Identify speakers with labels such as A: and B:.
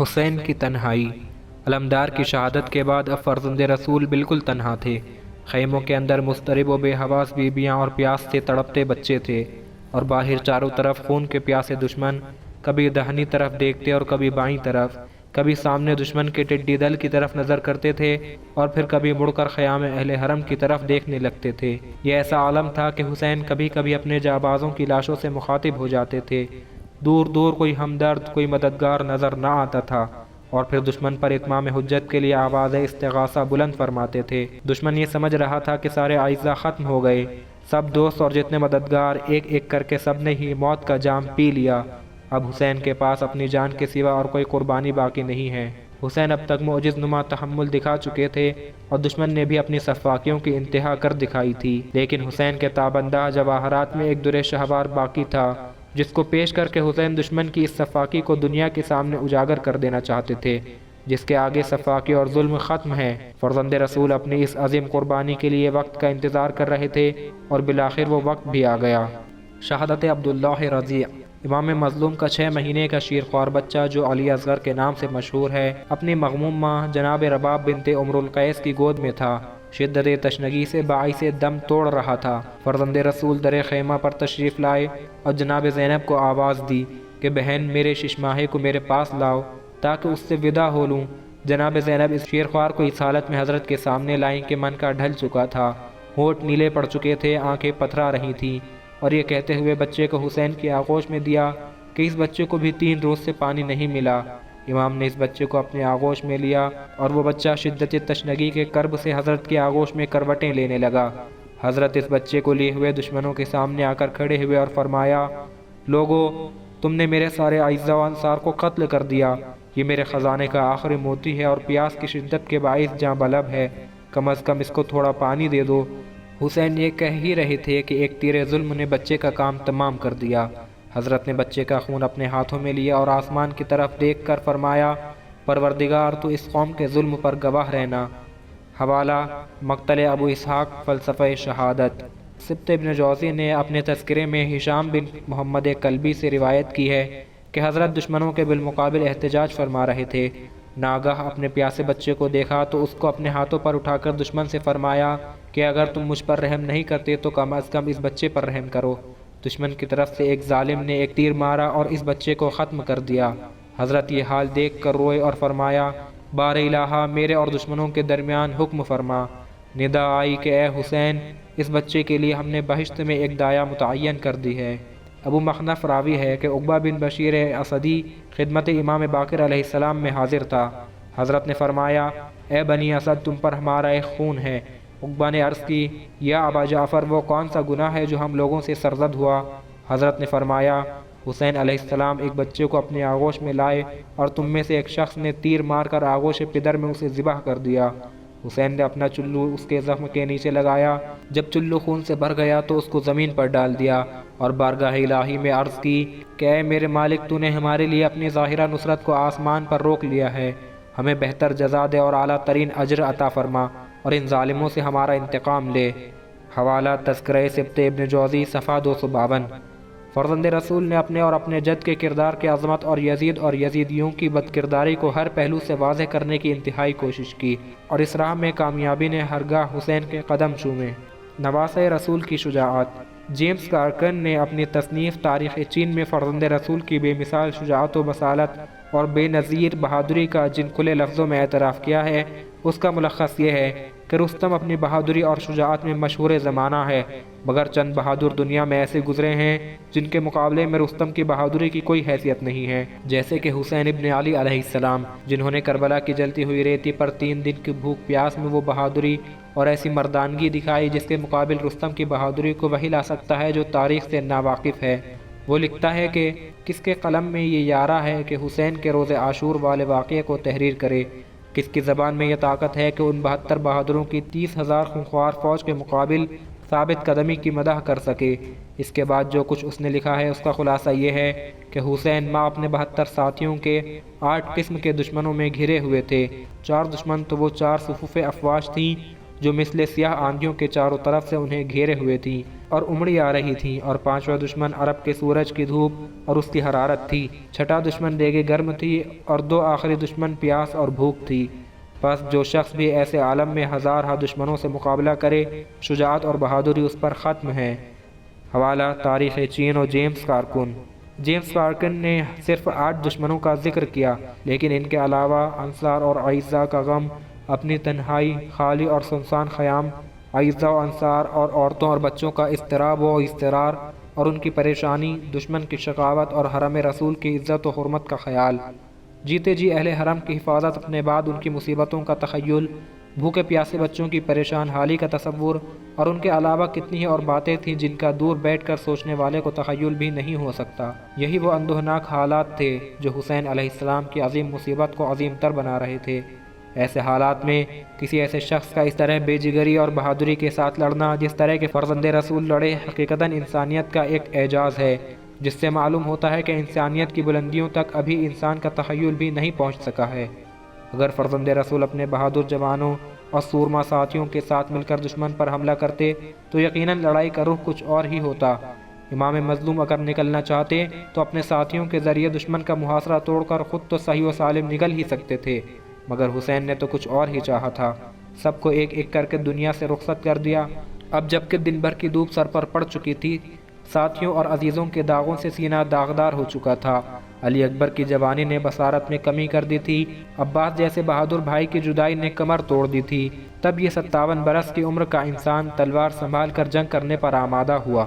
A: حسین کی تنہائی۔ علمدار کی شہادت کے بعد اب فرزند رسول بالکل تنہا تھے۔ خیموں کے اندر مضطرب و بے حواس بیویاں اور پیاس سے تڑپتے بچے تھے، اور باہر چاروں طرف خون کے پیاسے دشمن کبھی دہنی طرف دیکھتے اور کبھی بائیں طرف، کبھی سامنے دشمن کے ٹڈی دل کی طرف نظر کرتے تھے اور پھر کبھی مڑ کر خیام اہل حرم کی طرف دیکھنے لگتے تھے۔ یہ ایسا عالم تھا کہ حسین کبھی کبھی اپنے جانبازوں کی لاشوں سے مخاطب ہو جاتے تھے۔ دور دور کوئی ہمدرد، کوئی مددگار نظر نہ آتا تھا، اور پھر دشمن پر اتمام حجت کے لیے آواز استغاثہ بلند فرماتے تھے۔ دشمن یہ سمجھ رہا تھا کہ سارے اعزا ختم ہو گئے، سب دوست اور جتنے مددگار ایک ایک کر کے سب نے ہی موت کا جام پی لیا۔ اب حسین کے پاس اپنی جان کے سوا اور کوئی قربانی باقی نہیں ہے۔ حسین اب تک معجز نما تحمل دکھا چکے تھے، اور دشمن نے بھی اپنی سفاکیوں کی انتہا کر دکھائی تھی، لیکن حسین کے تابندہ جواہرات میں ایک در شہوار باقی تھا، جس کو پیش کر کے حسین دشمن کی اس سفاکی کو دنیا کے سامنے اجاگر کر دینا چاہتے تھے، جس کے آگے سفاکی اور ظلم ختم ہے۔ فرزند رسول اپنی اس عظیم قربانی کے لیے وقت کا انتظار کر رہے تھے، اور بالآخر وہ وقت بھی آ گیا۔ شہادت عبداللہ رضیع، امام مظلوم کا 6 مہینے کا شیرخوار بچہ جو علی اصغر کے نام سے مشہور ہے، اپنی مغموم ماں جناب رباب بنت عمر القیس کی گود میں تھا۔ شدت تشنگی سے باعث دم توڑ رہا تھا۔ فرزند رسول در خیمہ پر تشریف لائے اور جناب زینب کو آواز دی کہ بہن میرے ششماہے کو میرے پاس لاؤ تاکہ اس سے ودا ہو لوں۔ جناب زینب اس شیرخوار کو اس حالت میں حضرت کے سامنے لائیں کہ من کا ڈھل چکا تھا، ہونٹ نیلے پڑ چکے تھے، آنکھیں پتھرا رہی تھیں، اور یہ کہتے ہوئے بچے کو حسین کی آغوش میں دیا کہ اس بچے کو بھی 3 روز سے پانی نہیں ملا۔ امام نے اس بچے کو اپنے آغوش میں لیا، اور وہ بچہ شدت تشنگی کے کرب سے حضرت کی آغوش میں کروٹیں لینے لگا۔ حضرت اس بچے کو لیے ہوئے دشمنوں کے سامنے آ کر کھڑے ہوئے اور فرمایا، لوگو تم نے میرے سارے اعزا و انصار کو قتل کر دیا، یہ میرے خزانے کا آخری موتی ہے اور پیاس کی شدت کے باعث جاں بلب ہے، کم از کم اس کو تھوڑا پانی دے دو۔ حسین یہ کہہ ہی رہے تھے کہ ایک تیر ظلم نے بچے کا کام تمام کر دیا۔ حضرت نے بچے کا خون اپنے ہاتھوں میں لیا اور آسمان کی طرف دیکھ کر فرمایا، پروردگار تو اس قوم کے ظلم پر گواہ رہنا۔ حوالہ مقتل ابو اسحاق فلسفہ شہادت۔ سبط ابن جوزی نے اپنے تذکرے میں ہشام بن محمد کلبی سے روایت کی ہے کہ حضرت دشمنوں کے بالمقابل احتجاج فرما رہے تھے۔ ناگاہ اپنے پیاسے بچے کو دیکھا تو اس کو اپنے ہاتھوں پر اٹھا کر دشمن سے فرمایا کہ اگر تم مجھ پر رحم نہیں کرتے تو کم از کم اس بچے پر رحم کرو۔ دشمن کی طرف سے ایک ظالم نے ایک تیر مارا اور اس بچے کو ختم کر دیا۔ حضرت یہ حال دیکھ کر روئے اور فرمایا، بار الہا میرے اور دشمنوں کے درمیان حکم فرما۔ ندا آئی کہ اے حسین، اس بچے کے لیے ہم نے بہشت میں ایک دایا متعین کر دی ہے۔ ابو مخنف راوی ہے کہ عقبہ بن بشیر اسدی خدمت امام باقر علیہ السلام میں حاضر تھا۔ حضرت نے فرمایا، اے بنی اسد تم پر ہمارا ایک خون ہے۔ عقبہ نے عرض کی، یا ابا جعفر وہ کون سا گناہ ہے جو ہم لوگوں سے سرزد ہوا؟ حضرت نے فرمایا، حسین علیہ السلام ایک بچے کو اپنے آغوش میں لائے اور تم میں سے ایک شخص نے تیر مار کر آغوش پدر میں اسے ذبح کر دیا۔ حسین نے اپنا چلو اس کے زخم کے نیچے لگایا، جب چلو خون سے بھر گیا تو اس کو زمین پر ڈال دیا اور بارگاہ الہی میں عرض کی کہ اے میرے مالک تو نے ہمارے لیے اپنی ظاہرہ نصرت کو آسمان پر روک لیا ہے، ہمیں بہتر جزا دے اور اعلیٰ ترین اجر عطا فرما اور ان ظالموں سے ہمارا انتقام لے۔ حوالہ تذکرہ سبط ابن جوزی صفحہ 252۔ فرزند رسول نے اپنے اور اپنے جد کے کردار کی عظمت اور یزید اور یزیدیوں کی بد کرداری کو ہر پہلو سے واضح کرنے کی انتہائی کوشش کی، اور اس راہ میں کامیابی نے ہرگاہ حسین کے قدم چومے۔ نواسۂ رسول کی شجاعت۔ جیمز کارکن نے اپنی تصنیف تاریخ چین میں فرزند رسول کی بے مثال شجاعت و بصالت اور بے نظیر بہادری کا جن کھلے لفظوں میں اعتراف کیا ہے، اس کا ملخص یہ ہے کہ رستم اپنی بہادری اور شجاعت میں مشہور زمانہ ہے، مگر چند بہادر دنیا میں ایسے گزرے ہیں جن کے مقابلے میں رستم کی بہادری کی کوئی حیثیت نہیں ہے، جیسے کہ حسین ابن علی علیہ السلام، جنہوں نے کربلا کی جلتی ہوئی ریتی پر 3 دن کی بھوک پیاس میں وہ بہادری اور ایسی مردانگی دکھائی جس کے مقابل رستم کی بہادری کو وہی لا سکتا ہے جو تاریخ سے ناواقف ہے۔ وہ لکھتا ہے کہ کس کے قلم میں یہ یارہ ہے کہ حسین کے روز عاشور والے واقعے کو تحریر کرے، کس کی زبان میں یہ طاقت ہے کہ ان 72 بہادروں کی 30,000 خونخوار فوج کے مقابل ثابت قدمی کی مدح کر سکے۔ اس کے بعد جو کچھ اس نے لکھا ہے اس کا خلاصہ یہ ہے کہ حسین ماں اپنے 72 ساتھیوں کے 8 قسم کے دشمنوں میں گھرے ہوئے تھے۔ 4 دشمن تو وہ 4 صفوف افواج تھیں جو مثل سیاہ آندھیوں کے چاروں طرف سے انہیں گھیرے ہوئے تھیں اور امڑی آ رہی تھیں، اور پانچواں دشمن عرب کے سورج کی دھوپ اور اس کی حرارت تھی، چھٹا دشمن دیگے گرم تھی، اور دو آخری دشمن پیاس اور بھوک تھی۔ بس جو شخص بھی ایسے عالم میں ہزارہ دشمنوں سے مقابلہ کرے، شجاعت اور بہادری اس پر ختم ہے۔ حوالہ تاریخ چین و جیمز کارکن۔ جیمز کارکن نے صرف 8 دشمنوں کا ذکر کیا، لیکن ان کے علاوہ انصار اور اعزاء کا غم، اپنی تنہائی، خالی اور سنسان خیام، اعزاء و انصار اور عورتوں اور بچوں کا اضطراب و اضطرار اور ان کی پریشانی، دشمن کی شقاوت اور حرم رسول کی عزت و حرمت کا خیال، جیتے جی اہل حرم کی حفاظت اپنے بعد ان کی مصیبتوں کا تخیل، بھوکے پیاسے بچوں کی پریشان حالی کا تصور، اور ان کے علاوہ کتنی ہی اور باتیں تھیں جن کا دور بیٹھ کر سوچنے والے کو تخیل بھی نہیں ہو سکتا۔ یہی وہ اندوہناک حالات تھے جو حسین علیہ السلام کی عظیم مصیبت کو عظیم تر بنا رہے تھے۔ ایسے حالات میں کسی ایسے شخص کا اس طرح بے جگری اور بہادری کے ساتھ لڑنا جس طرح کے فرزند رسول لڑے، حقیقتاً انسانیت کا ایک اعجاز ہے، جس سے معلوم ہوتا ہے کہ انسانیت کی بلندیوں تک ابھی انسان کا تخیل بھی نہیں پہنچ سکا ہے۔ اگر فرزند رسول اپنے بہادر جوانوں اور سورما ساتھیوں کے ساتھ مل کر دشمن پر حملہ کرتے تو یقیناً لڑائی کا رخ کچھ اور ہی ہوتا۔ امام مظلوم اگر نکلنا چاہتے تو اپنے ساتھیوں کے ذریعے دشمن کا محاصرہ توڑ کر خود تو صحیح و سالم نکل ہی سکتے تھے، مگر حسین نے تو کچھ اور ہی چاہا تھا۔ سب کو ایک ایک کر کے دنیا سے رخصت کر دیا۔ اب جب کہ دن بھر کی دھوپ سر پر پڑ چکی تھی، ساتھیوں اور عزیزوں کے داغوں سے سینہ داغدار ہو چکا تھا، علی اکبر کی جوانی نے بصارت میں کمی کر دی تھی، عباس جیسے بہادر بھائی کی جدائی نے کمر توڑ دی تھی، تب یہ 57 برس کی عمر کا انسان تلوار سنبھال کر جنگ کرنے پر آمادہ ہوا۔